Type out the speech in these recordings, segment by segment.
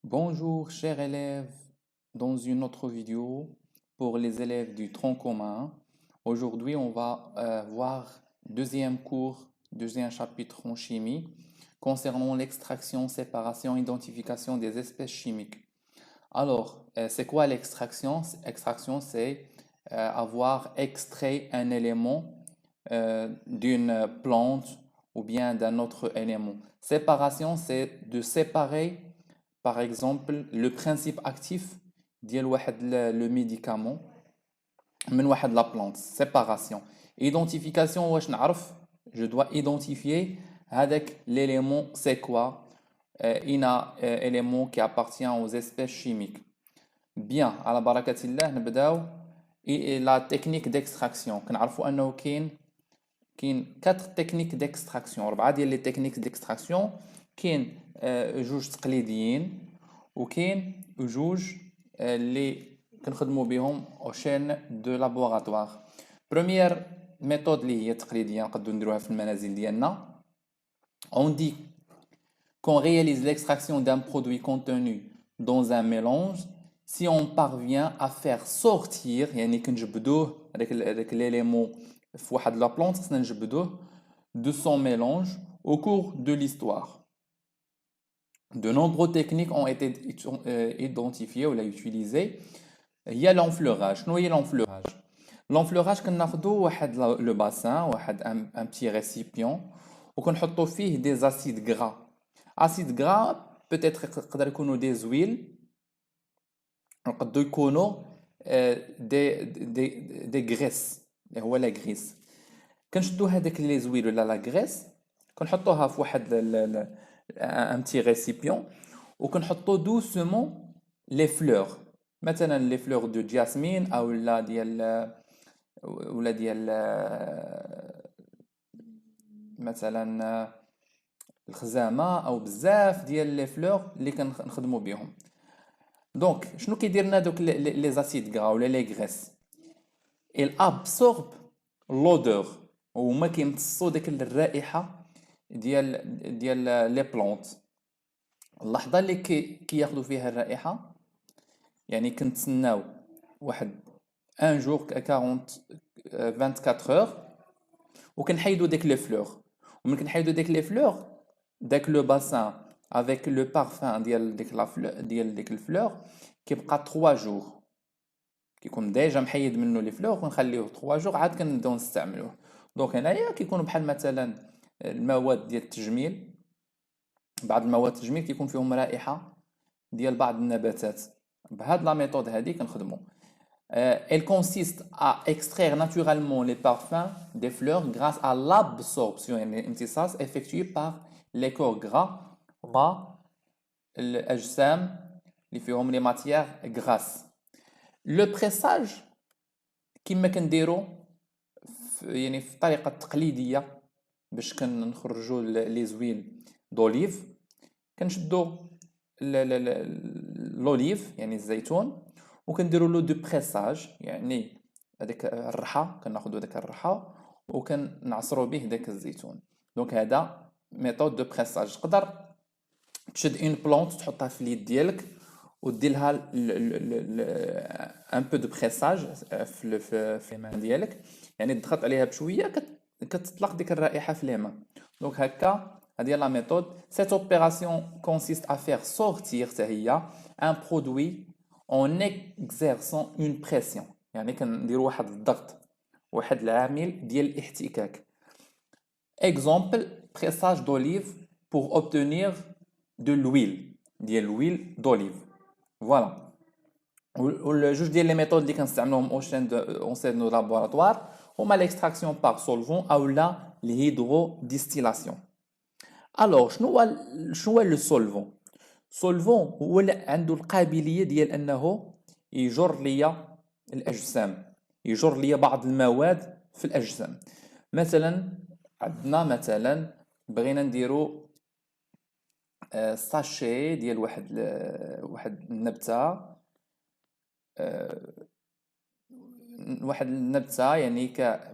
Bonjour chers élèves, dans une autre vidéo pour les élèves du tronc commun. Aujourd'hui, on va voir deuxième cours, deuxième chapitre en chimie concernant l'extraction, séparation, identification des espèces chimiques. Alors, c'est quoi l'extraction? Extraction, c'est avoir extrait un élément d'une plante ou bien d'un autre élément. Séparation, c'est de séparer, par exemple, le principe actif ديال واحد le médicament من واحد la plante. Séparation. Identification, واش نعرف? Je dois identifier هذاك l'élément, c'est quoi? Il a élément qui appartient aux espèces chimiques. Bien, على بركة الله نبداو la technique d'extraction. كنعرفوا أنه كاين 4 تكنيك ديكستراكسيون، 4 ديال لي تكنيك ديكستراكسيون. كاين جوج تقليديين وكاين جوج اللي كنخدموا بهم او شين دو لابوغاتوار. بروميير ميثود اللي هي تقليديه نقدروا نديروها في المنازل ديالنا. On dit qu'on réalise l'extraction d'un produit contenu dans un mélange si on parvient à faire sortir يعني كنجبدوه هذاك l'élément في واحد لا plante خصنا نجبدوه de son mélange au cours de l'histoire. De nombreuses techniques ont été identifiées ou utilisées. Il y a l'enfleurage. شنو هي l'enfleurage? L'enfleurage كناخدو واحد le bassin واحد un petit récipient وكنحطو فيه des acides gras. Acides gras peut-être يقدر يكونوا des huiles يقدروا يكونوا des graisses اللي هو لا غريس. كنشدو هذاك لي زويل ولا لا غريس كنحطوها في واحد ان بتي ريسيبيون وكنحطو دوسمون لي فلور، مثلا لي فلور دو جاسمين او لا ديال مثلا الخزامه او بزاف ديال لي فلور اللي كنخدموا بهم. دونك شنو كيدير لنا دوك لي زاسيد غرا ولا لي غريس؟ il absorbe l'odeur وهما كيمتصوا ديك الرائحه ديال لي بلونت. اللحظه اللي كياخذوا فيها الرائحه يعني كنتسناو واحد ان جور 40 24 اور وكنحيدوا ديك لي فلور، ومن كنحيدوا ديك لي فلور داك لو باسان افيك لو بارفان ديال ديك لا ديال ديك الفلور كيبقى 3 جور، كيكون ديجا محيد منه لي فلور ونخليوه 3 جور عاد كنبداو نستعملوه. دونك هنايا كيكونوا بحال مثلا المواد ديال التجميل، بعض المواد التجميل كيكون فيهم رائحه ديال بعض النباتات. بهاد لا ميثود هادي كنخدموا. Elle consiste à extraire naturellement les parfums des fleurs grâce à l'absorption يعني الامتصاص effectué par les corps gras والأجسام اللي فيهم les matières grasses. لو بريساج كما كنديرو يعني في الطريقه التقليديه باش كنخرجوا لي زويل دوليف، كنشدو لوليف يعني الزيتون وكنديروا له دو بريساج يعني هذيك الرحى، كناخذوا داك الرحى وكنعصروا به داك الزيتون. دونك هذا ميثود دو بريساج. تقدر تشد اون بلونت تحطها في اليد ديالك ودير لها ان بو دو بريساج في اليمان ديالك، يعني تضغط عليها بشويه كتطلق ديك الرائحه في اليمان. دونك هكا هذه لا ميثود. Cette opération consiste à faire sortir حتى هي un produit en exerçant une pression، يعني كنديروا واحد الضغط واحد العامل ديال الاحتكاك. Exemple pressage d'olive pour obtenir de l'huile ديال l'huile d'olive. Voilà. والجوج ديال لي ميثود اللي كنستعملوهم اون سين دو لابوراتوار هما l'extraction par solvant او لا الهيدروديستيلاسيون. الوغ شنو هو لو سولفون؟ سولفون هو اللي عنده القابليه ديال انه يجر ليا الاجسام، يجر ليا بعض المواد في الاجسام. مثلا عندنا مثلا بغينا نديرو ساشي ديال واحد النبته، واحد النبته يعني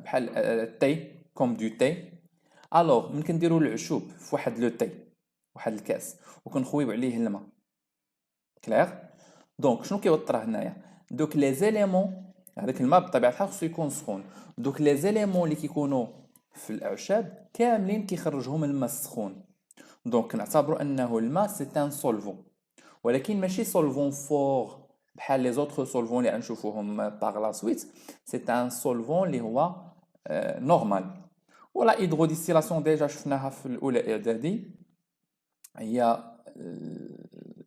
بحال التي كوم دو تي. الوغ ملي كنديرو العشوب في واحد لو تي واحد الكاس وكنخويو عليه الماء كلير؟ دونك شنو كيوطرا هنايا؟ دوك لي زيليمون، هذاك الماء بطبيعة الحال خصو يكون سخون، دوك لي زيليمون اللي كيكونوا في الأعشاب كاملين كيخرجهم الماء السخون. دونك نعتبروا أنه الماء سي ان سولفون، ولكن ماشي سولفون فور بحال لي زوتر سولفون اللي غنشوفوهم باغ لا سويت. سي ان سولفون اللي هو نورمال. ولا هيدروديستيلاسيون ديجا شفناها في الأولى إعدادي، هي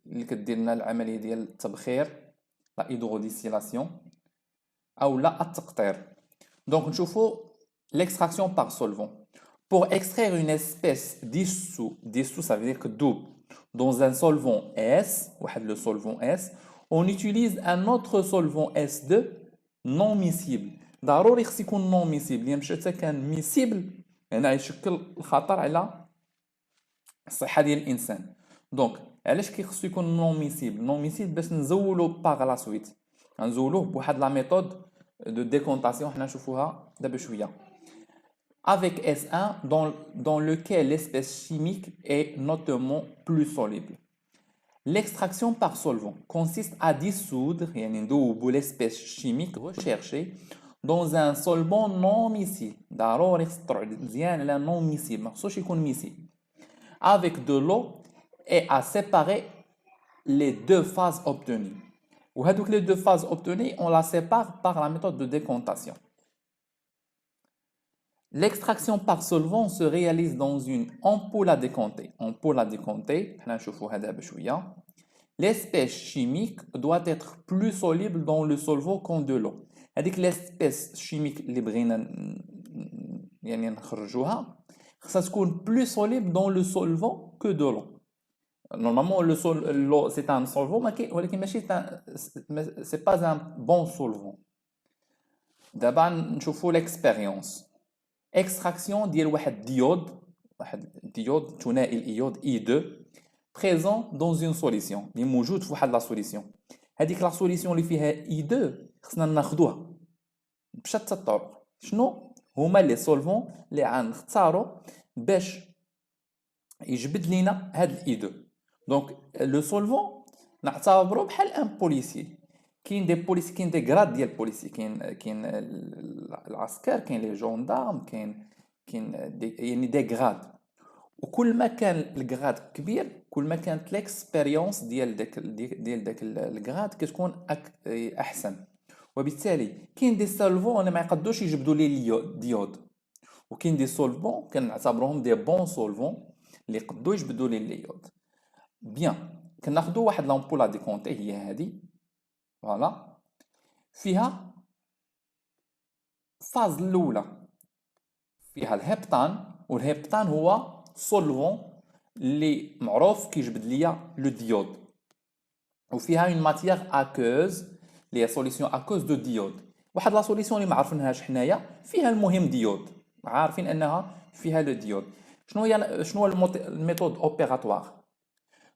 اللي كدير لنا العملية ديال التبخير، لا هيدروديستيلاسيون أو لا التقطير. دونك نشوفو l'extraction par solvant. Pour extraire une espèce dissous, ça veut dire que double, dans un solvant S, le solvant S, on utilise un autre solvant S2 non miscible. ضروري خص يكون non miscible، اللي مشات كان miscible هنا يشكل الخطر على الصحة ديال الإنسان. دونك علاش كيخصو يكون non miscible؟ non miscible باش نزولو باغ لا سويت، غنزولوه بواحد لا ميثود دو ديكونتاسيون حنا نشوفوها دابا شوية. Avec S1 dans lequel l'espèce chimique est notamment plus soluble. L'extraction par solvant consiste à dissoudre l'espèce chimique recherchée dans un solvant non miscible. ضروري تطلع مزيان على non miscible، ما خصوش يكون miscible. Avec de l'eau et à séparer les deux phases obtenues. وهذوك les deux phases obtenues, on la sépare par la méthode de décontation. L'extraction par solvant se réalise dans une ampoule à décompter. Ampoule à décompter, l'espèce chimique doit être plus soluble dans le solvant qu'en de l'eau. C'est-à-dire que l'espèce chimique اللي بغينا يعني نخرجوها خصها تكون plus soluble dans le solvant que de l'eau. Normalement, l'eau c'est un solvant, ولكن ماشي c'est pas un bon solvant. دابا نشوفوا l'expérience. Extraction ديال واحد ديود ثنائي الايود E2 présent dans une solution اللي موجود في واحد لا سوليسيون. هذيك لا سوليسيون اللي فيها E2 خصنا ناخذوها بشتى الطرق. شنو هما لي سولفون اللي غنختاروا باش يجبد لينا هاد الاي 2؟ دونك لو سولفون نعتبروه بحال ان بوليسي. كاين دي غراد ديال البوليسي، كاين العسكر، كاين لي جوندارم، كاين يعني دي غراد. وكل ما كان الغراد كبير كل ما كانت ليكسبيريونس ديال داك الغراد كتكون احسن. وبالتالي كاين دي سولفون ما يقدوش يجبدوا لي الديود، وكاين دي سولفون كنعتبروهم دي بون سولفون اللي يقدروا يجبدوا لي اليود. بيان، كناخذوا واحد لامبول ديكونتي هي هذه، فوالا، فيها فاز الاولى فيها الهبطان، والهبطان هو سولفون اللي معروف كيجبد ليا لو ديود، وفيها اون ماتيير اكوز اللي هي سوليسيون اكوز دو ديود. واحد لا سوليسيون اللي ما عارفينهاش حنايا فيها المهم ديود، عارفين انها فيها لو ديود. شنو هي الميثود اوبيراتوار؟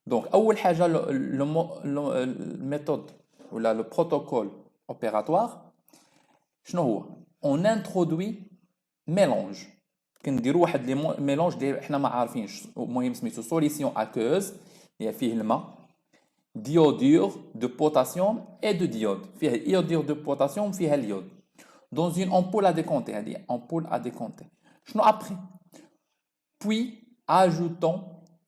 دونك اول حاجه الميثود ولا لو بروتوكول اوبيراتوار شنو هو؟ اون انترودوي ميلونج، كنديروا واحد لي ميلونج اللي حنا ما عارفينش، المهم سميتو سوليسيون اكوز اللي فيه الماء، ديودور دو بوتاسيوم اي دو ديود، فيها ايودور دو بوتاسيوم فيها اليود، dans une ampoule à décompter. هذه ampoule à décompter. شنو après؟ puis ajoutons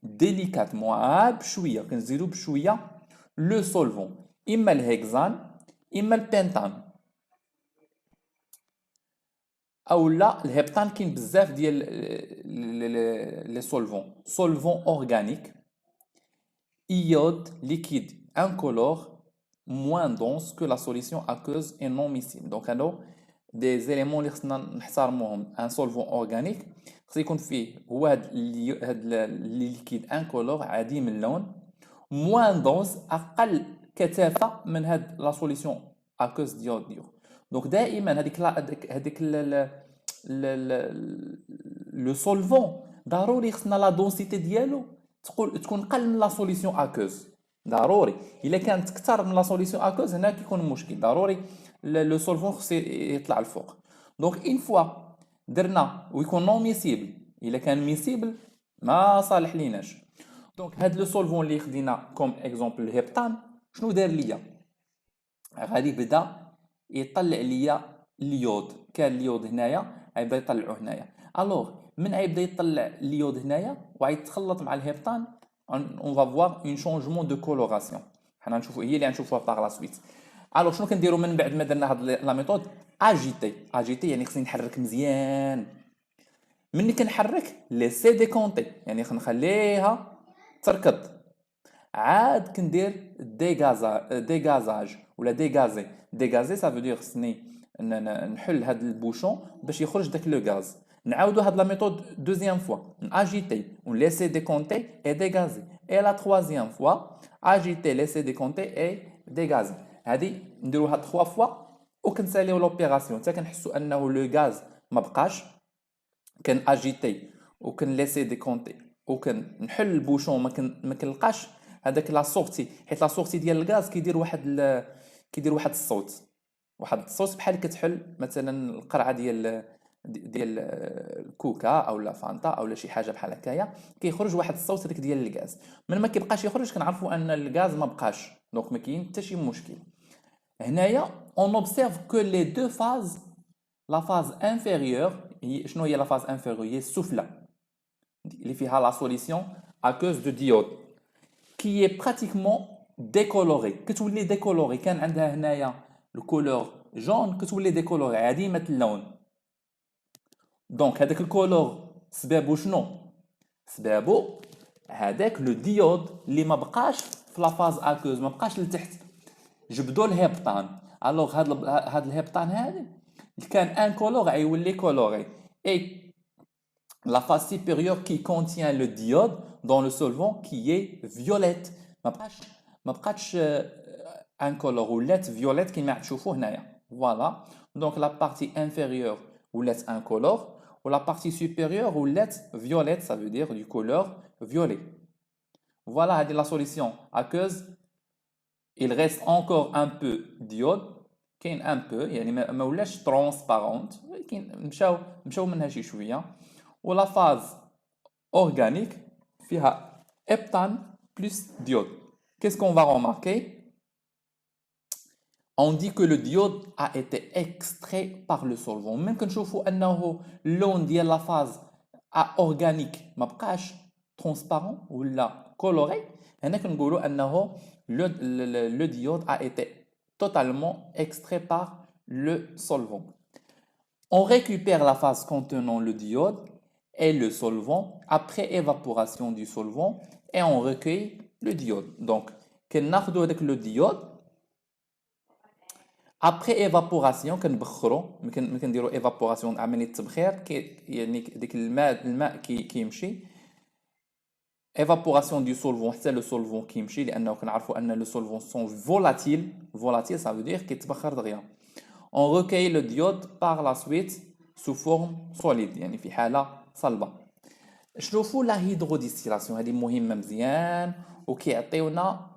délicatement بشويه، كنزيدو بشويه لو سولفون، اما الهكزان اما البنتان او لا الهبتان. كاين بزاف ديال لي سولفون اورغانيك، iode liquide incolore moins dense que la solution aqueuse et non miscible. Donc هادو des éléments اللي خصنا نحترموهم. ان سولفون اورغانيك خص يكون فيه هو هاد الليكيد انكولور عديم اللون، موان دونس اقل كثافه من هاد لا سوليسيون اكوز ديود. دونك دائما هذيك لو سولفون ضروري خصنا لا دونسيتي ديالو تكون قل من لا سوليسيون اكوز. ضروري الا كانت اكثر من لا سوليسيون اكوز هنا كيكون مشكل، ضروري لو سولفون خصو يطلع الفوق. دونك اون فوا درنا ويكون نون ميسيبل، الا كان ميسيبل ما صالح ليناش. دونك هاد لو سولفون اللي خدينا كوم اكزومبل الهبتان شنو دار ليا؟ غادي بدا يطلع ليا اليود، كان اليود هنايا غيبدا يطلعو هنايا. الوغ من غيبدا يطلع اليود هنايا وغيتخلط مع الهبطان، اون فا فوار اون شونجمون دو كولوراسيون. حنا نشوفو هي اللي غنشوفوها باغ لا سويت. الوغ شنو كنديرو من بعد ما درنا هاد لا ميثود؟ اجيتي يعني خصني نحرك مزيان. مني كنحرك ليسي ديكونتي يعني نخليها تركض. عاد كندير ديغازاج ولا ديغازي. ديغازي سا فو دير خصني نحل هاد البوشون باش يخرج داك لو غاز. نعاودو هاد لا ميثود دوزيام فوا، اجيتي ونليسي ديكونتي اي ديغازي. اي لا تروازيام فوا اجيتي ليسي ديكونتي اي ديغازي. هادي نديروها 3 فوا وكنساليو لوبيراسيون حتى كنحسو انه لو غاز ما بقاش. كان اجيتي وكنليسي ديكونتي وكنحل البوشون ما كنلقاش هذاك لا سورتي، حيت لا سورتي ديال الغاز كيدير واحد الصوت، بحال كتحل مثلا القرعه ديال الكوكا او لا فانتا او لا شي حاجه بحال هكايا، كيخرج واحد الصوت هذاك ديال الغاز. من ما كيبقاش يخرج كنعرفوا ان الغاز ما بقاش، دونك ما كاين حتى شي مشكل. هنايا اون اوبسيرف كو لي دو فاز، لا فاز انفيريور شنو هي لا فاز انفيريور؟ هي السفلى اللي فيها لا سوليسيون à cause de diode qui est pratiquement décoloré. كتولي décoloré. كان عندها هنايا الكولور جون كتولي décoloré عديمة اللون. دونك هذاك الكولور سبابو شنو؟ سبابو هذاك لو ديود اللي ما بقاش في لا فاز اكوز، ما بقاش لتحت، جبدو الهبطان. الوغ هاد الهبطان هذا كان ان كولور غيولي كولوري. اي la phase supérieure qui contient le diode dans le solvant qui est violette. ما بقاتش incolore ولات violette كيما تشوفوا هنايا. Voilà. Donc la partie inférieure ولات incolore ou la partie supérieure ولات violette, ça veut dire du couleur violet. Voilà, هذه la solution aqueuse. Il reste encore un peu d'iode. كاين un peu يعني ما ولاش transparente ولكن مشاو منها شي شويه. Ou la phase organique فيها heptane plus diode. Qu'est-ce qu'on va remarquer? On dit que le diode a été extrait par le solvant. Même quand نشوفوا انه اللون ديال la phase organique ما بقاش transparent ولا coloré، هنا كنقولوا انه le diode a été totalement extrait par le solvant. On récupère la phase contenant le diode et le solvant après évaporation du solvant et on recueille le diode. Donc, كناخدو هذاك le diode après évaporation كنبخرو، ملي كنديرو évaporation عملية التبخير يعني ديك الماء كيمشي. évaporation du solvant حتى le solvant كيمشي، لانه كنعرفوا ان le solvant sont volatile ça veut dire كيتبخر دغيا. On recueille le diode par la suite sous forme solide يعني في حالة صلبة. شوفوا لا هيدروديستيلاسيون هذه مهمة مزيان وكيعطيونا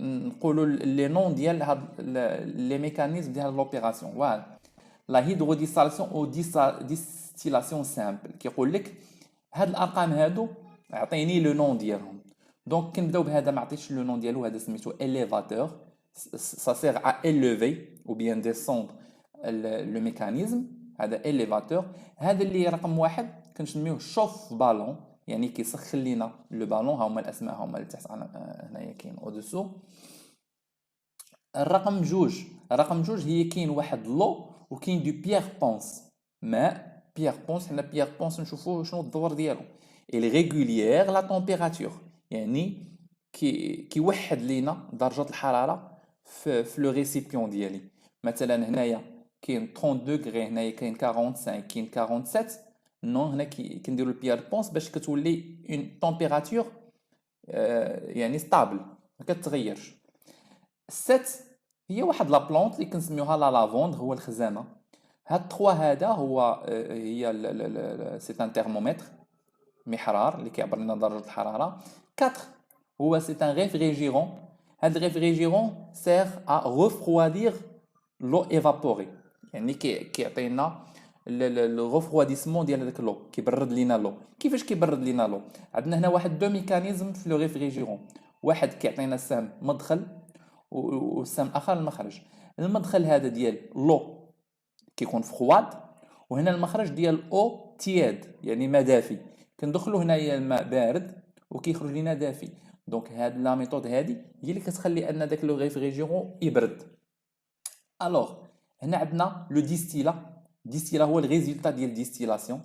نقولوا لي نون ديال هاد لي ميكانيزم ديال لوبيراسيون. فوالا لا هيدروديستيلاسيون او ديستيلاسيون سامبل كيقول لك هاد الارقام هادو عطيني لو نون ديالهم. دونك كنبداو بهذا، ما عطيتش لو نون ديالو، هذا سميتو élévateur. Ça sert à élever ou bien descendre le mécanisme. هذا élévateur. هذا اللي رقم واحد كنسميوه شوف بالون يعني كيسخن لينا لو بالون. ها هما الاسماء، ها هما اللي تحت هنايا كاين او دوسو. الرقم جوج هي كاين واحد لو وكاين دو بيير بونس، ماء بيير بونس. حنا بيير بونس نشوفوه شنو الدور ديالو. il régulière la température يعني كيوحد لينا درجة الحرارة في لو ريسيبيون ديالي. مثلا هنايا كاين 30 دوغري، هنايا كاين 45، كاين 47. نون هنا كنديروا البيير بونس باش كتولي اون تمبيراتور يعني ستابل ما كتغيرش. 7 هي واحد لا بلونت اللي كنسميوها لا لافوند، هو الخزامه. هاد 3 هذا هو هي سي ان ترمومتر، محرار اللي كيعبر لنا درجه الحراره. 4 هو سي ان ريفريجيرون. هاد الريفريجيرون سير ا ريفروادير لو ايفابوري يعني كيعطينا لو ريفرواديسمون ديال هذاك لو، كيبرد لينا لو. كيفاش كيبرد لينا لو؟ عندنا هنا واحد دو ميكانيزم في لو ريفريجيرون. واحد كيعطينا السهم مدخل والسهم الاخر المخرج. المدخل هذا ديال لو كيكون فخواد، وهنا المخرج ديال او تياد يعني ما دافي. كندخلوا هنايا الماء بارد وكيخرج لنا دافي. دونك هاد لا ميثود هادي هي اللي كتخلي ان داك لو ريفريجيرون يبرد. الوغ هنا عندنا لو ديستيلا هو الريزولتا ديال ديستيلاسيون،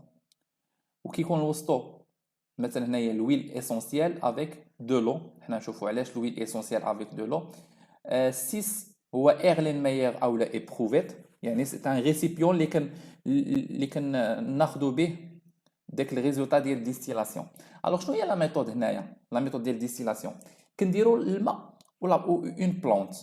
وكيكون وسطو مثلا هنايا لويل اسونسيال افيك دو لو. حنا نشوفوا علاش لويل اسونسيال افيك دو لو. 6 هو ايرلين ماير او لا ايبروفيت، يعني سي ان ريسيبيون اللي ناخذوا به داك الريزولتا ديال ديستيلاسيون. الوغ شنو هي لا ميثود هنايا؟ لا ميثود ديال ديستيلاسيون كنديروا الماء ولا اون بلانت.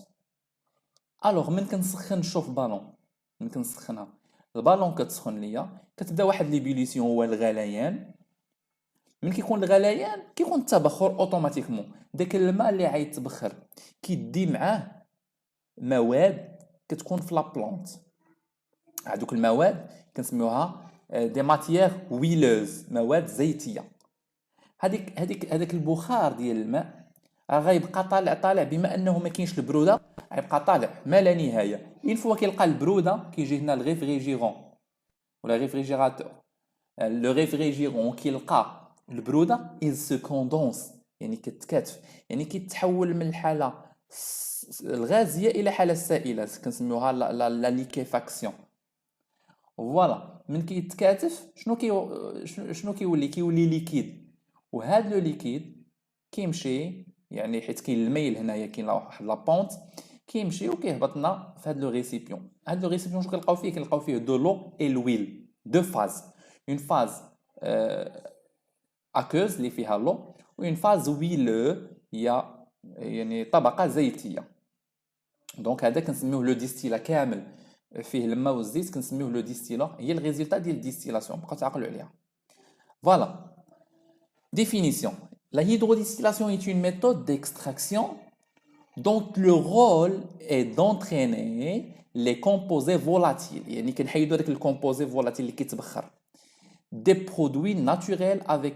الوغ من كنسخن نشوف بالون، من كنسخنها البالون كتسخن ليا، كتبدا واحد ليبوليسيون هو الغليان. من كيكون الغليان كيكون التبخر اوتوماتيكمون. داك الماء اللي عيتبخر كيدي معاه مواد كتكون في لا بلانت. هذوك المواد كنسميوها دي ماتيير ويلوز، مواد زيتيه. هذاك البخار ديال الماء غيبقى طالع بما انه ما كاينش البروده، غيبقى طالع ما لا نهايه. اين فوا كيلقى البروده كيجي هنا الريفريجيرون ولا ريفريجيراتور. لو ريفريجيرون كيلقى البروده il se condense يعني كتكاتف، يعني كيتحول من الحاله الغازيه الى حاله سائله كنسميوها لا ليكيفاكسيون. فوالا من كيتكاتف شنو كيولي ليكيد. وهذا لو ليكيد كيمشي يعني حيت كاين الميل هنايا، كاين واحد لا بونت كيمشي وكيهبط لنا في هذا لو ريسيبيون. هذا لو ريسيبيون شنو كنلقاو فيه؟ كنلقاو فيه دو لو اي لويل، دو فاز. اون فاز اكوز اللي فيها لو، وين فاز ويلو هي يعني طبقه زيتيه. دونك هذا كنسميوه لو ديستيلا كامل فيه الماء والزيت، كنسميوه لو ديستيلا. هي الريزلتا ديال الديستيلاسيون، بقاو تعقلوا عليها. فوالا définition. La hydrodistillation est une méthode d'extraction dont le rôle est d'entraîner les composés volatiles. يعني كنحيدوا داك الكومبوزي فولاتيل اللي كيتبخر des produits naturels avec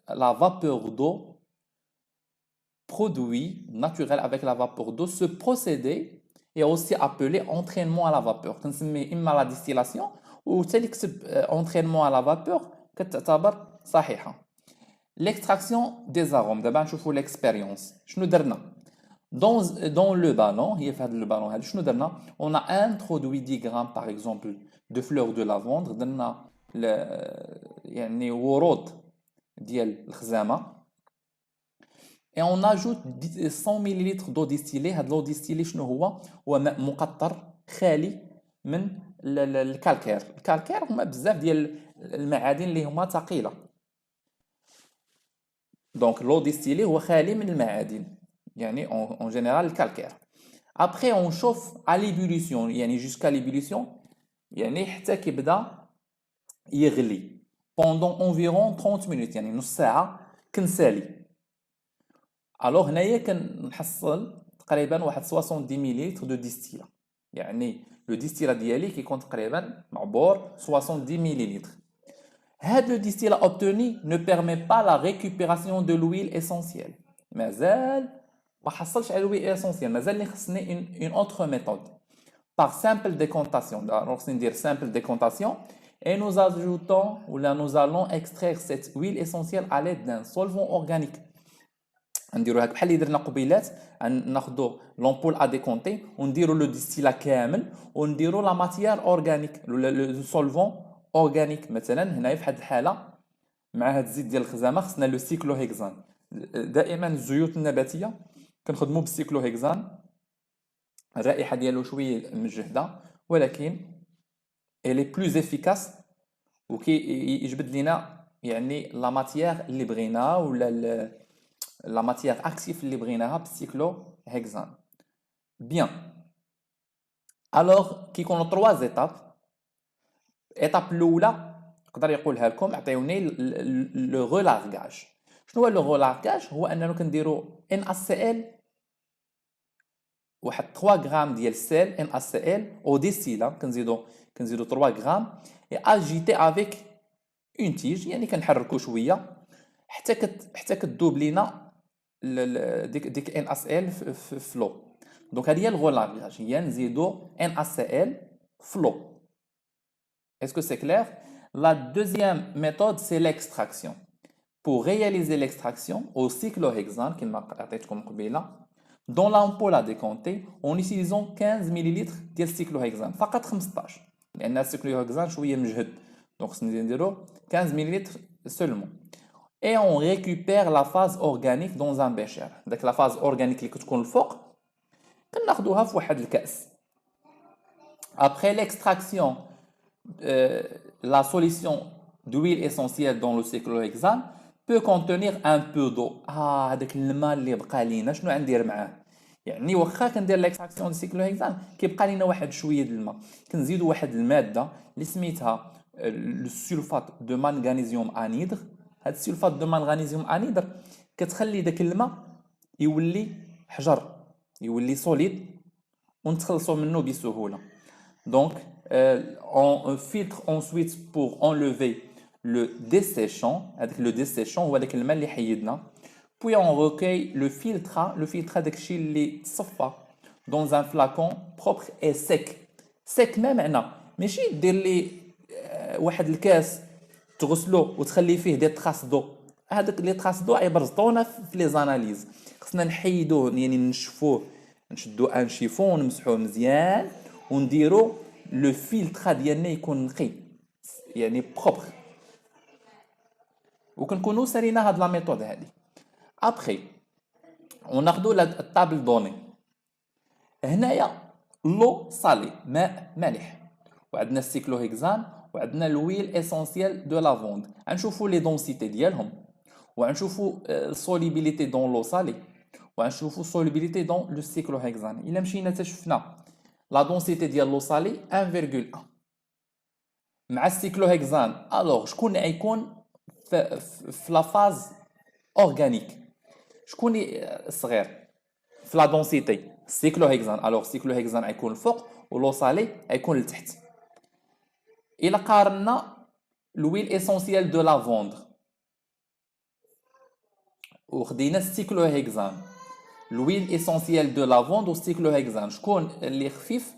la vapeur d'eau. Produits naturels avec la vapeur d'eau. Ce procédé est aussi appelé entraînement à la vapeur. كنسميه إما la distillation وتالي كتب entraînement à la vapeur كتعتبر صحيحة. L'extraction des arômes. دابا نشوفوا l'expérience. شنو درنا؟ Dans le ballon, هي في هذا البالون هذا شنو درنا؟ On a introduit 10 grammes par exemple de fleurs de lavande. درنا يعني ورود ديال الخزامة. Et on ajoute 100 ml d'eau distillée. هاد l'eau distillée شنو هو؟ هو ماء مقطر خالي من الكالكير. الكالكير هما بزاف ديال المعادن اللي هما ثقيلة. دونك لو ديستيلي هو خالي من المعادن، يعني اون جينيرال الكالكير. ابخي اون شوف ا ليبوليسيون، يعني جوسكا ليبوليسيون يعني حتى كيبدا يغلي بوندون انفيرون 30 مينوت، يعني نص ساعه كنسالي. الوغ هنايا كنحصل تقريبا واحد 70 مليلتر دو ديستيلا، يعني لو ديستيلا ديالي كيكون تقريبا معبور 70 مليلتر. هذا le distillat obtenu ne permet pas la récupération de l'huile essentielle. مازال ما حصلش على l'huile essentielle، مازال اللي خصني une autre méthode. Par simple décantation. Alors c'est dire simple décantation et nous ajoutons ou là nous allons extraire cette huile essentielle à l'aide d'un solvant organique. نديروا هكا بحال اللي درنا قبيلات، ناخذوا لامبول ا ديكونتي ونديروا لو ديستيلا كامل ونديروا لا ماتيير اورغانيك لو سولفون اورغانيك. مثلا هنايا في هذه الحاله مع هذا الزيت ديال الخزامه خصنا لو سيكلوهكزان. دائما الزيوت النباتيه كنخدموا بالسيكلوهكزان، الرائحه ديالو شويه مجهده ولكن الي بلوز افيكاس وكيجبد لنا يعني لا ماتيير اللي بغينا ولا لا ماتيير اكتيف اللي بغيناها بالسيكلوهكزان. بيان الوغ كيكونوا 3 زيتاب. ايطاب الاولى نقدر يقولها لكم، عطيوني لو غولارغاج. شنو هو لو غولارغاج؟ هو اننا كنديروا ان اس ال واحد 3 غرام ديال السيل ان اس ال او ديستيلا، كنزيدوا 3 غرام اي اجيتي افيك اون تيج، يعني كنحركوا شويه حتى كتذوب لينا ديك NaCl في l'eau. Donc هذه هي الغلاغياج، هي نزيدو NaCl في l'eau. Est-ce que c'est clair? La deuxième méthode, c'est l'extraction. Pour réaliser l'extraction au cyclohexane, dans l'ampoule à décompter, en utilisant 15 ml de cyclohexane. فقط 15. لأن الcyclohexane شوية مجهد. Donc, c'est 15 ml seulement. Et on récupère la phase organique dans un bécher. Donc, la phase organique qui est le foc, كناخدوها في واحد الكأس. Après l'extraction, la solution d'huile essentielle dans le cyclohexane peut contenir un peu d'eau. هذاك الماء اللي بقى لينا شنو غندير معاه؟ يعني واخا كندير ليكستراكسيون دو سيكلوهكسان كيبقى لينا واحد شويه د الماء، كنزيدوا واحد الماده اللي سميتها السلفات دو مانغانيزيوم انيدر. هاد السلفات دو مانغانيزيوم انيدر كتخلي داك الماء يولي حجر، يولي سوليد ونتخلصوا منه بسهوله. Donc on filtre ensuite pour enlever le desséchant. Avec le desséchant هو داك الماء اللي حيدنا. Puis on recueille le filtre. Le filtre هذاك الشيء اللي تصفى dans un flacon propre et sec. Sec ما معنى ماشي دير لي واحد الكاس تغسلو وتخلي فيه دي تراس دو. هذاك لي تراس دو يبرزطونا في لي زاناليز. خصنا نحيدوه يعني نشفوه، نشدو ان شيفون ونمسحوه مزيان ونديرو لو فيلتر ديالنا يكون نقي يعني بروبر. وكنكونوا سالينا هاد لا ميثود هادي. ابخي وناخذوا الطابل دوني. هنايا لو صالي ماء مالح، وعندنا السيكلوهكسان وعندنا الويل اسونسيال دو لافوند. غنشوفوا لي دونسيتي ديالهم وغنشوفوا السوليبيليتي دون لو صالي وغنشوفوا السوليبيليتي دون لو سيكلوهكسان. الا مشينا تشفنا لا دونسيتي ديال لو صالي 1.1 مع السيكلوهكسان، الوغ شكون غيكون في لا فاز اورغانيك؟ شكون صغير في لا دونسيتي؟ السيكلوهكسان. الوغ السيكلوهكسان غيكون الفوق ولو صالي غيكون لتحت. الى قارنا الويل اسونسيال دو لافوندر وخدينا السيكلوهكسان، الويل اسونسيال دو لافوند والسيكلوهكسان شكون اللي خفيف؟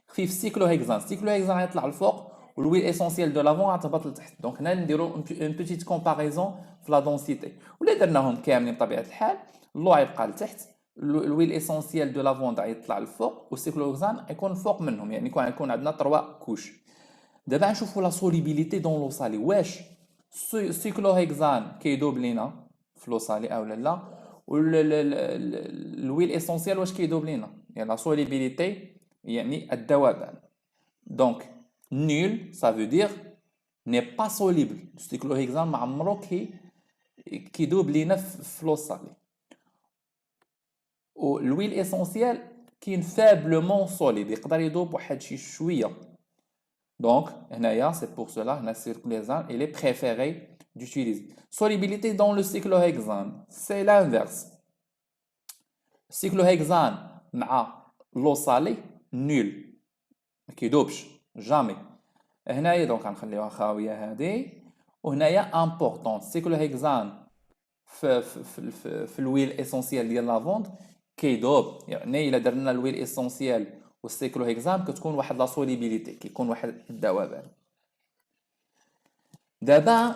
خفيف السيكلوهكسان. السيكلوهكسان غيطلع الفوق والويل اسونسيال دو لافون غتهبط لتحت. دونك هنا نديرو اون بيتيت كومباريزون في لا دونسيتي. ولا درناهم كاملين بطبيعه الحال اللو غيبقى لتحت، الويل اسونسيال دو لافون غيطلع الفوق والسيكلوهكسان غيكون الفوق منهم، يعني غيكون عندنا 3 كوش. دابا نشوفوا لا سوليبيليتي دون لو صالي. واش السيكلوهكسان كيدوب لينا في لو صالي او لا، الويل اسونسيال واش كيدوب لينا؟ يعني لا سوليبيليتي يعني الذوبان. دونك nul ça veut dire n'est pas soluble. Le cyclohexane ما عمرو كيدوب لينا في لو صالي. والويل اسونسيال كاين فابلمون سوليد، يقدر يدوب واحد شي شويه. دونك هنايا سي بور سولا هنا السيكلوهexane il est préféré d'utiliser. Solubilité dans le cyclohexane c'est l'inverse. السيكلوهexane مع لو صالي nul ما كيدوبش جامي. هنايا دونك غنخليوها خاويه هادي. وهنايا امبورطون السيكلوهكسان في الويل اسونسيال ديال لافوند كيدوب. يعني الا درنا الويل اسونسيال والسيكلوهكسان كتكون واحد لا سوليبيليتي، كيكون واحد الذوبان. دابا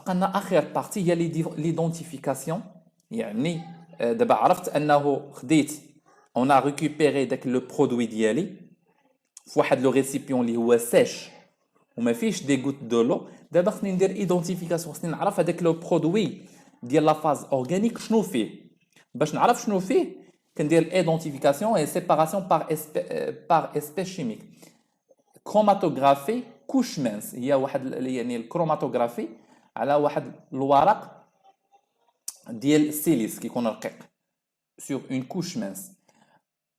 بقى لنا اخر بارتي هي ليدونتيفيكاسيون. يعني دابا عرفت انه خديت اون ا ريكوبيري داك لو برودوي ديالي في واحد لو ريسيبيون اللي هو سيش وما فيش دي غوت دو لو. دابا خصني ندير ايدونتيفيكاسيون، خصني نعرف هذاك لو برودوي ديال لا فاز اورغانيك شنو فيه. باش نعرف شنو فيه كندير ايدونتيفيكاسيون اي سيباراسيون بار اسبيس شيميك. كروماتوغرافي كوش مانس هي واحد يعني الكروماتوغرافي على واحد الورق ديال السيليس كيكون رقيق sur une couche mince.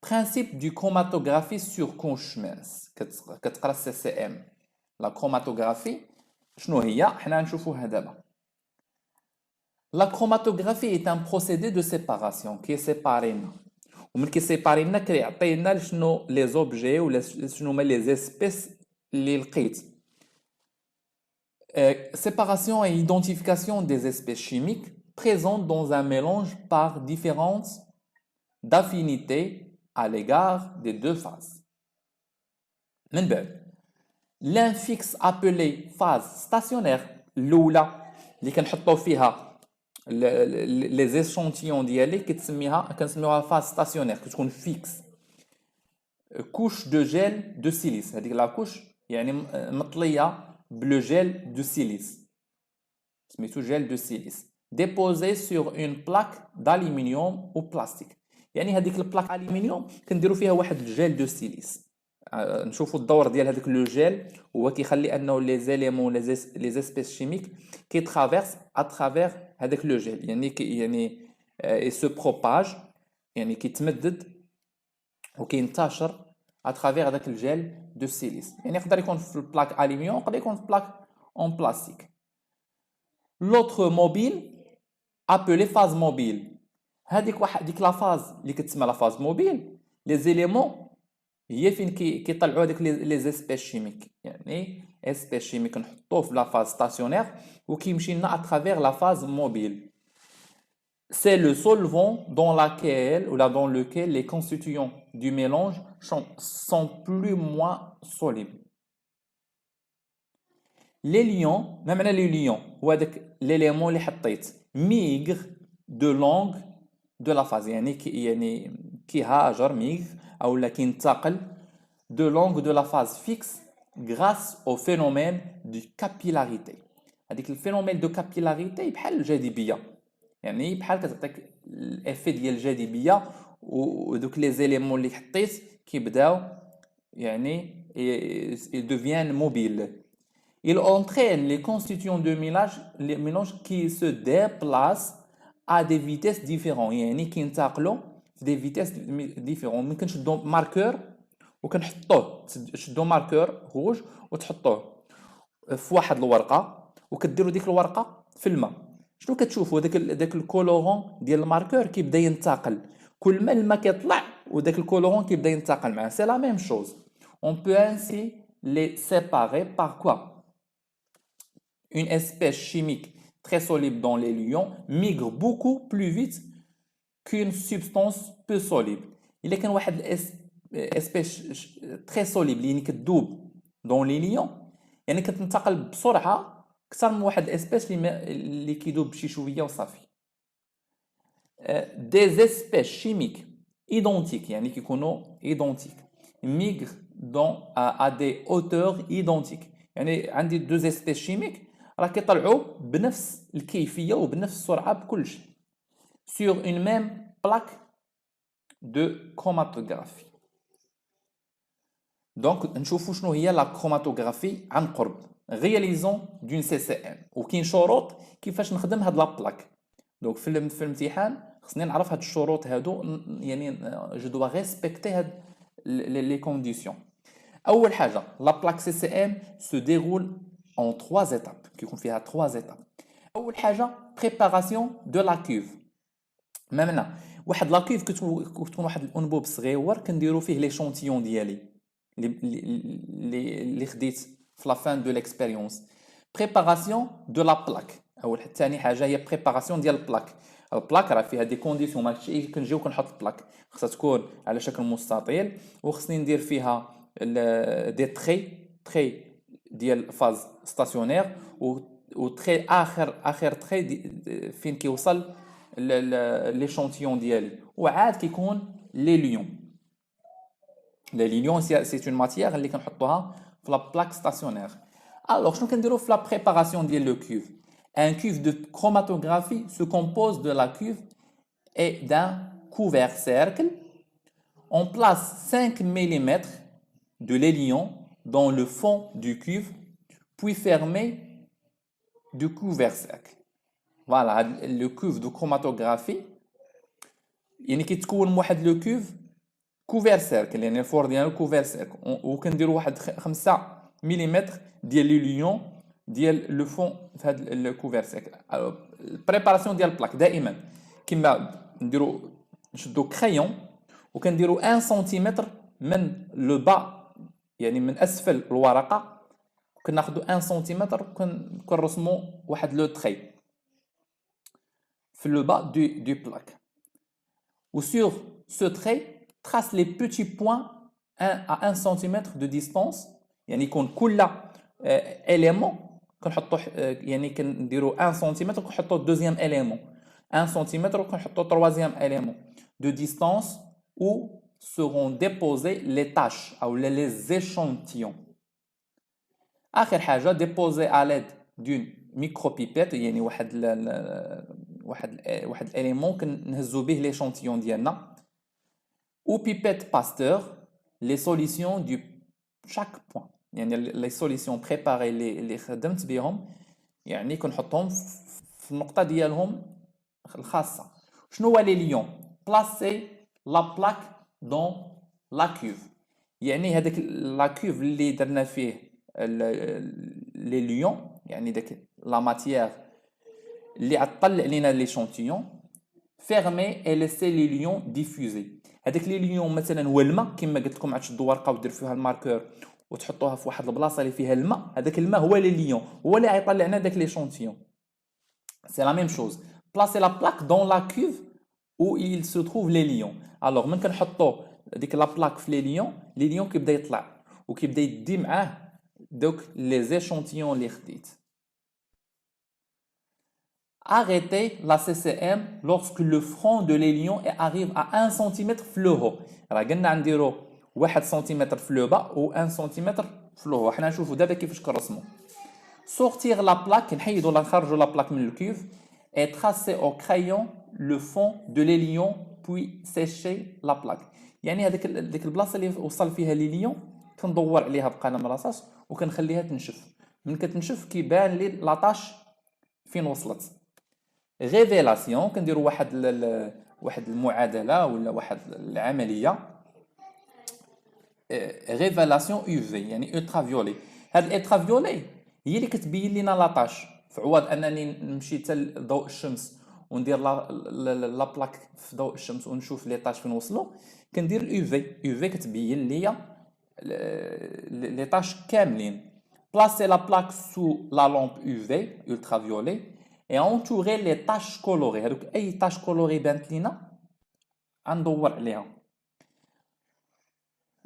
Principe du chromatographie sur couche mince. كتقرا CCM. La chromatographie شنو هي؟ حنا نشوفوها دابا. La chromatographie est un procédé de séparation qui séparina. ومن كيسيبارينا كيعطينا شنو لي زوبجي ولا شنو هما لي اسبيس اللي لقيت. Séparation et identification des espèces chimiques présentes dans un mélange par différence d'affinité à l'égard des deux phases. من بعد l'un fixe appelé phase stationnaire الأولى اللي كنحطو فيها les échantillons ديالي كنسميوها phase stationnaire كتكون fixe. couche de gel de silice هذيك لا couche يعني مطليه بلو جيل دو سيليس سميتو جيل دو سيليس déposé sur une plaque d'aluminium ou plastique. يعني هذيك البلاك الومنيوم كنديروا فيها واحد الجيل دو سيليس. نشوفوا الدور ديال هذاك لو جيل هو كيخلي انه لي زيليمون لي زيسبيس شيميك كيترافيرس اترافير هذاك لو جيل يعني اي سو بروباج يعني كيتمدد وكينتشر اترافير هذاك الجيل دو سيليس. يعني يقدر يكون في البلاك الومنيوم يقدر يكون في بلاك اون بلاستيك. لوتر موبيل ابلي فاز موبيل هذيك واحد ديك لا فاز اللي كتسمى لا فاز موبيل لي زيليمون هي فين كيطلعوا هذوك لي زيسبيس شيميك يعني اسبيس شيميك نحطوه في لا فاز ستاسيونير وكيمشي لنا اترافير لا فاز موبيل. C'est le solvant dans laquelle ou là dans lequel les constituants du mélange sont plus ou moins solubles. Les lions, ما معنى les lions هو هذاك l'élément اللي حطيت migre de langue de la phase يعني كيهاجر ميغ او لا كينتقل de langue de la phase fixe grâce au phénomène de capillarité. هذيك الفينومين دو كابيلاريتي بحال الجاذبيه يعني بحال كتعطيك الافي ديال الجاذبيه ودوك لي زيليمون اللي حطيت كيبداو يعني ils deviennent mobiles. Il entraîne les constituants de mélange qui se déplacent à des vitesses différentes يعني كينتقلوا في des vitesses différentes. ممكن نشدو ماركور وكنحطوه تشدو ماركور روج وتحطوه في واحد الورقه وكديروا ديك الورقه في الماء. شنو كتشوفوا داك الكولورون ديال الماركور كيبدا ينتقل كل ما الماء كيطلع وداك الكولورون كيبدا ينتقل معاه. سي لا ميم شوز. On peut ainsi les séparer par quoi? Une espèce chimique très soluble dans les lions migre beaucoup plus vite qu'une substance peu soluble. Il كان واحد espèce très soluble يعني كتذوب dans les lions يعني كتنتقل بسرعه اكثر من واحد الاسبيس اللي كيذوب بشي شويه وصافي. des espèces chimiques identiques يعني كيكونوا identiques migre à des hauteurs identiques يعني عندي deux espèces chimiques راه كيطلعوا بنفس الكيفيه وبنفس السرعه بكل شيء sur une même plaque de chromatographie. دونك نشوفوا شنو هي لا كروماتوغرافي عن قرب. غياليزون دون سي سي ام وكاين شروط كيفاش نخدم هاد لا بلاك. دونك في الامتحان خصني نعرف هاد الشروط هادو يعني جو دوا ريسبكتي هاد لي كونديسيون. اول حاجه لا بلاك سي سي ام سو ديرول اون 3 ايتاب كيكون فيها 3 ايتاب. اول حاجه بريباراسيون دو لا كوف. ما معنى واحد لا كوف كتكون واحد الانبوب صغيور كنديرو فيه لي شونتيون ديالي اللي خديت في لا فان دو ليكسبيريونس. بريباراسيون دو لا بلاك اول ثاني حاجه هي بريباراسيون ديال البلاك. البلاك راه فيها دي كونديسيون ماشي كنجيو كنحط البلاك خصها تكون على شكل مستطيل وخصني ندير فيها دي تري ديال فاز ستاسيونير و تري اخر تري فين كيوصل ليشونتيون ديالي وعاد كيكون لي ليون. Les lions, c'est une matière اللي كنحطوها في la plaque stationnaire. Alors, شنو كنديرو في la préparation ديال le cuve? Un cuve de chromatographie se compose de la cuve et d'un couvert-cercle. On place 5 mm de l'élion dans le fond du cuve, puis fermé du couvert-cercle. Voilà, le cuve de chromatographie. يعني كيتكون من واحد لو كوف كوفير سيركل يعني الفور ديالو كوفير سيركل وكنديروا واحد 5 ملم ديال لي ليون ديال لو فون في هذا الكوفير سيركل. البريباراسيون ديال البلاك دائما كما نديروا نشدوا كريون وكنديروا 1 سنتيمتر من لو با يعني من اسفل الورقه كناخذوا 1 سنتيمتر وكنرسموا واحد لو تري le bas du plaque. Ou sur ce trait, trace les petits points à 1 cm de distance. يعني يكون كل élément كنحطوا يعني كنديروا 1 cm وكنحطوا deuxième élément 1 cm وكنحطوا troisième élément de distance où seront déposées les tâches ou les échantillons. آخر حاجة déposer à l'aide d'une micropipette يعني واحد الاليمون كنهزو به ليشونتيون ديالنا ou pipette Pasteur les solutions du chaque point يعني les solutions préparées اللي خدمت بهم يعني كنحطهم في النقطة ديالهم الخاصة. شنو هو لي ليون؟ placer la plaque dans la cuve يعني هذاك لا كوف اللي درنا فيه لي ليون يعني داك لا ماتيير اللي عطلع لينا ليشونتيون fermer et laisser les lions diffuser. هذاك لي ليون مثلا هو الماء كما قلت لكم عاد تشدوا ورقه ودير فيها الماركور وتحطوها في واحد البلاصه اللي فيها الماء هذاك الماء هو لي ليون هو اللي غيطلع لنا داك ليشونتيون. سي لا ميم شوز placer la plaque dans la cuve où il se trouve les lions. alors من كنحطوا ديك لا بلاك في لي ليون كيبدا يطلع وكيبدا يدي معاه دوك لي زيشونتيون اللي خديت. Arrêtez la CCM lorsque le front de l'élion arrive à 1 cm في le haut. راه قلنا نديرو 1 سنتيمتر في le bas و 1 سنتيمتر في le haut. حنا نشوفوا دابا كيفاش كنرسمو. Sortir la plaque, نحيدو ولا نخرجوا la plaque من الكيوف et tracer au crayon le fond de l'élion puis sécher la plaque. يعني هذيك البلاصه اللي وصل فيها ليليون كندور عليها بقلم رصاص وكنخليها تنشف. من كتنشف كيبان لي لاطاش فين وصلت. ريفيلاسيون كنديروا واحد المعادله ولا واحد العمليه. ريفيلاسيون يو في يعني الترافيولي. هاد الالترافيولي هي اللي كتبين لنا لاطاش في عوض انني نمشي حتى لضوء الشمس وندير لا بلاك في ضوء الشمس ونشوف لي طاش فين وصلوا كندير اليو في كتبين ليا لي طاش كاملين. placer la plaque sous la lampe UV ultraviolet et entourer les taches colorées. هذوك اي تاش كولوري بانت لينا غندور عليها.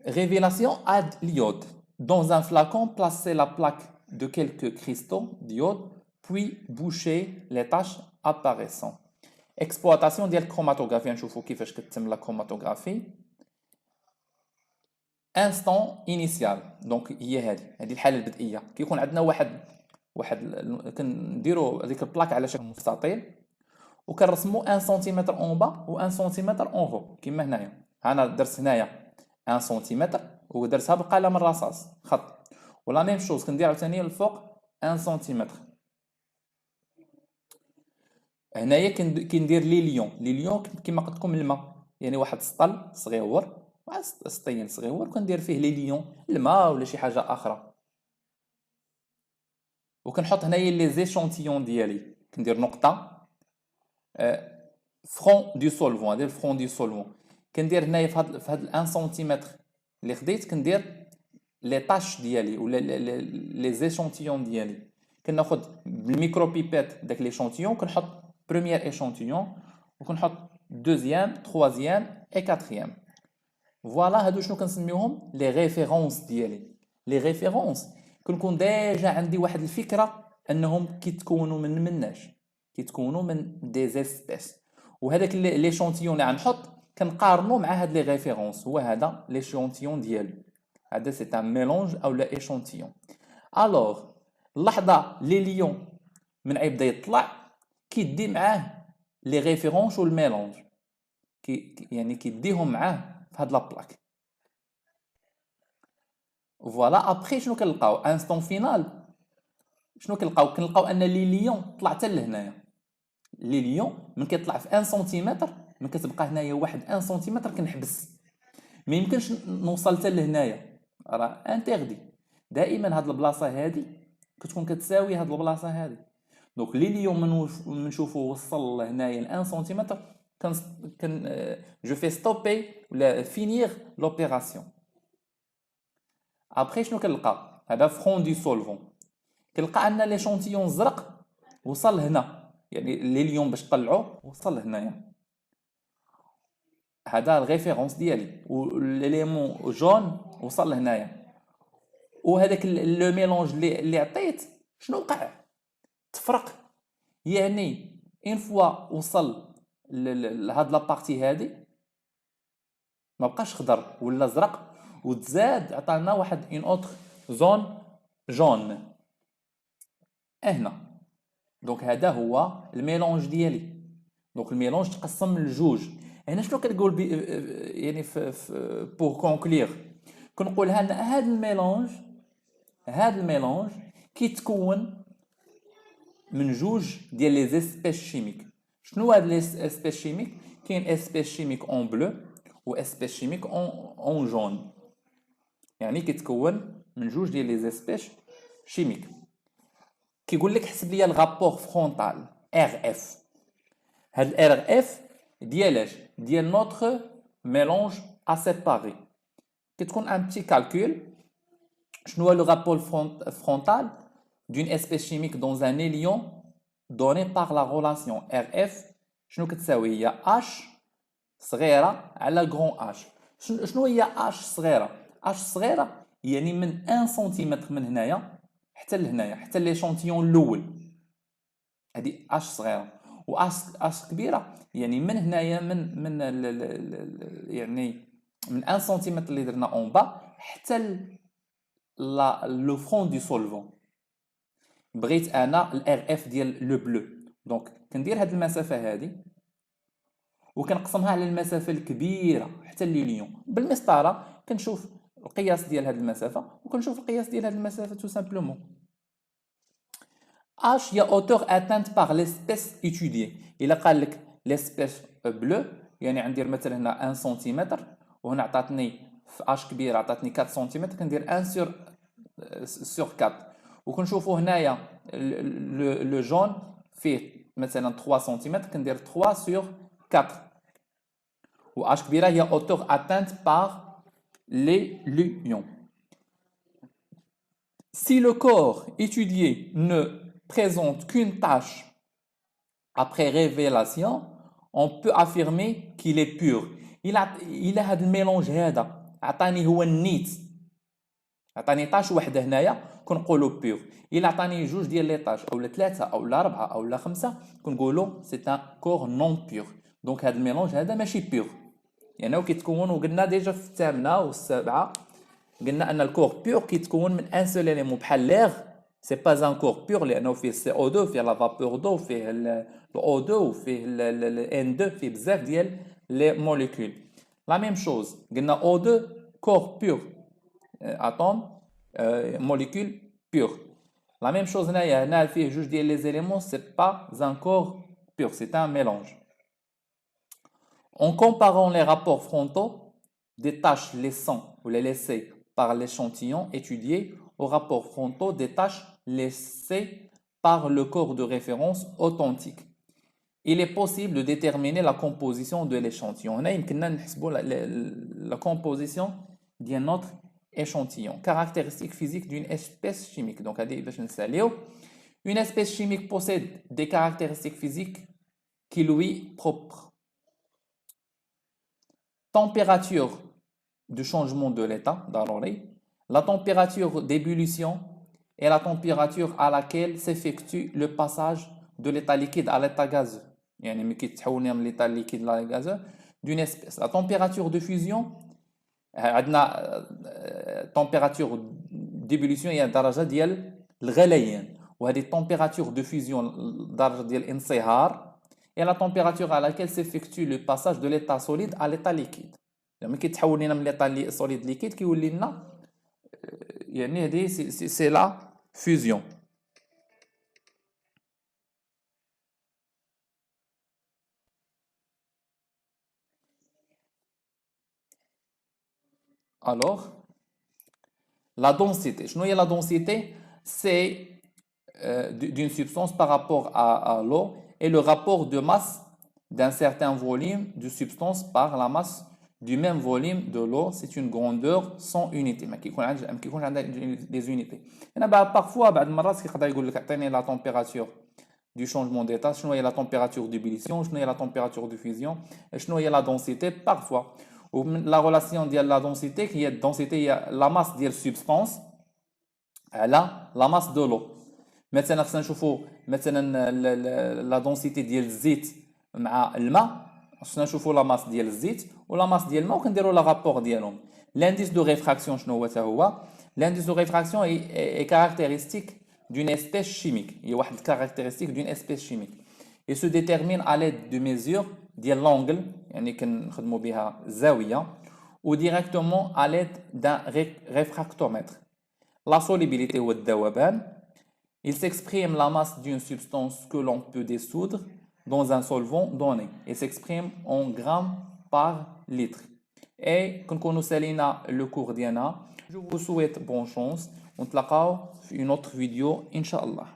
Révélation ad l'iode. Dans un flacon, placez la plaque de quelques cristaux d'iode, puis bouchez les taches apparaissant. Exploitation ديال الكروماتوغرافي نشوفوا كيفاش كتتم لا كروماتوغرافي. انستون انيسيال دونك هي هذه الحاله البدئيه كيكون عندنا واحد كنديروا هذيك البلاك على شكل مستطيل وكنرسموا 1 سنتيمتر اون با و 1 سنتيمتر اون هو كما هنايا. انا درت هنايا 1 سنتيمتر ودرتها بقلم الرصاص خط ولا ميم شوز كندير عاوتاني الفوق 1 سنتيمتر. هنايا كندير لي ليون كما قلت لكم الماء يعني واحد السطل صغيور سطين صغيور وكندير فيه لي ليون الماء ولا شي حاجه اخرى وكنحط هنايا لي زيشونتيون ديالي كندير نقطه فرون دو سولفون. هذا الفرون دو سولفون كندير هنايا في هاد 1 سنتيمتر اللي خديت كندير لي طاش ديالي ولا لي زيشونتيون ديالي كناخذ بالميكرو بيبيت داك ليشونتيون كنحط بروميير ايشونتيون وكنحط دوزيام تروازيام اي كاتريام. فوالا هادو شنو كنسميوهم لي ريفيرونس ديالي. لي ريفيرونس كنكون ديجا عندي واحد الفكره انهم كيتكونوا من مناش كيتكونوا من دي زيسبيس وهذاك ليشونتيون اللي غنحط كنقارنو مع هاد لي ريفيرونس هو هذا ليشونتيون ديالو. هذا سي ان ميلونج او لا ايشونتيون. الوغ اللحظه لي ليون من يبدا يطلع كيدي معاه لي ريفيرونس والميلونج يعني كيديهم معاه في هاد لابلاك. فوالا ابخي شنو كنلقاو انستون فينال شنو كنلقاو ان لي ليون طلع حتى لهنايا. لي ليون من كيطلع في 1 سنتيمتر من كتبقى هنايا واحد 1 سنتيمتر كنحبس ما يمكنش نوصل حتى لهنايا راه انتردي. دائما هاد البلاصه هادي كتكون كتساوي هاد البلاصه هادي. دونك لي ليون من نشوفو وصل لهنايا ل 1 سنتيمتر je fais stopper ولا finir l'opération. après شنو كنلقى هذا فرون دي سولفون كنلقى عندنا ليشونتيون الزرق وصل هنا يعني ليليوم باش طلعوه وصل لهنايا. هذا الريفيرونس ديالي، والليمون جون وصل لهنايا. وهذاك لو ميلونج اللي عطيت شنو وقع؟ تفرق. يعني اون فوا وصل لهاد لابارتي هادي ما بقاش خضر ولا زرق، وتزاد عطانا واحد اون اوتر زون جون هنا. دونك هذا هو الميلونج ديالي. دونك الميلونج تقسم لجوج. هنا شنو كنقول يعني بور كونكلير كنقولها ان هذا الميلونج كيتكون من جوج ديال لي زيسبيس شيميك. شنو هاد لي اسبيس شيميك؟ كاين اسبيس شيميك اون بلو و اسبيس شيميك اون جون. يعني كيتكون من جوج ديال لي زيسبيس شيميك. كيقول لك حسب لي الغابور فرونتال ار اف. هاد الار اف ديالاش؟ ديال نوتر ميلونج ا سيباري. كتكون ان بتي كالكول. شنو هو لو غابور فرونتال d'une espèce chimique dans un élion donné par la relation RF. شنو كتساوي؟ هي H صغيرة على grand H. شنو هي H صغيرة؟ H صغيرة يعني من 1 سنتيمتر من هنايا حتى لهنايا، حتى ليشونتيون الأول. هادي H صغيرة. و H كبيرة يعني من هنايا من يعني من 1 سنتيمتر اللي درنا اون با حتى لو فرون دو سولفون. بغيت انا الار اف ديال لو بلو، دونك كندير هاد المسافه هادي وكنقسمها على المسافه الكبيره حتى لليون بالمسطره. كنشوف القياس ديال هاد المسافه وكنشوف القياس ديال هاد المسافه تو سامبلومون. اش هي اوتور اتانت باغ ليسبيس ايتوديي. الا قال لك ليسبيس بلو يعني غندير مثلا هنا 1 سنتيمتر، وهنا عطاتني في اش كبيره عطاتني 4 سنتيمتر، كندير 1 سور 4. وكنشوفوا هنايا لو جون فيه مثلا 3 سنتيمتر، كندير 3 سور 4. و اش كبيره هي اوتور اتانت باغ لي ليون. Si le corps étudié ne présente qu'une tache après révélation, on peut affirmer qu'il est pur. il a هذا الميلونج هذا عطاني هو النيت، عطاني طاش وحده هنايا كنقولوا بيور. الا عطاني جوج ديال لي طاش اولا ثلاثه اولا اربعه اولا خمسه كنقولوا سي ان كور نون بيور. دونك هذا الميلونج هذا ماشي بيور. يعني كيتكون، وقلنا ديجا في الثامنه والسابعه قلنا ان الكور بيور كيتكون من ان سول اليمون بحال ليغ. سي با ان كور بيور لانه فيه سي او 2، فيه لا فابور دو، فيه الاو 2 وفيه الان 2، فيه بزاف ديال لي موليكول. لا ميم شوز قلنا او 2 كور بيور اتوم molécule pure. La même chose هنا فيه جوج ديال les éléments, c'est pas un corps pur, c'est un mélange. En comparant les rapports frontaux des tâches laissant ou les laissées par l'échantillon étudié aux rapports frontaux des tâches laissées par le corps de référence authentique, il est possible de déterminer la composition de l'échantillon. هنا يمكننا نحسبوا la composition ديال notre échantillon. Caractéristiques physiques d'une espèce chimique. Donc, une espèce chimique possède des caractéristiques physiques qui lui propres. Température de changement de l'état, la température d'ébullition et la température à laquelle s'effectue le passage de l'état liquide à l'état gazeux. يعني كيتحول من l'état liquide à l'état gazeux d'une espèce. La température de fusion عندنا température d'ébullition هي درجة ديال الغليان، وهذه température de fusion درجة ديال الانصهار، et la température à laquelle s'effectue le passage de l'état solide à l'état liquide. لما كيتحول لنا من l'état solide liquide كيولي لنا يعني هذه سي لا fusion. Alors, la densité. شنو هي la densité? C'est d'une substance par rapport à l'eau et le rapport de masse d'un certain volume de substance par la masse du même volume de l'eau. C'est une grandeur sans unité. ما كيكونش عندها des unités. هنا parfois بعض المرات كيقدر يقول لك اعطيني la température du changement d'état, شنو هي la température d'ébullition, شنو هي la température de fusion, et شنو هي la densité parfois. Ou la relation ديال la densité qui est densité هي la masse ديال substance على la masse de l'eau. مثلا خصنا نشوفوا مثلا la densité ديال الزيت مع الماء، خصنا نشوفوا la masse ديال الزيت ولا masse ديال الماء وكنديروا la rapport ديالهم. L'indice de réfraction شنو هو حتى هو؟ L'indice de réfraction est caractéristique d'une espèce chimique. Il y a une caractéristique d'une espèce chimique. Il se détermine à l'aide de mesures de l'angle, يعني كنخدموا بها زاوية, ou directement à l'aide d'un réfractomètre. La solubilité ou الذوبان. Il s'exprime la masse d'une substance que l'on peut dissoudre dans un solvant donné. Il s'exprime en grammes par litre. Et quand on سالينا le cours ديالنا, je vous souhaite bonne chance. On se retrouve dans une autre vidéo, Inch'Allah.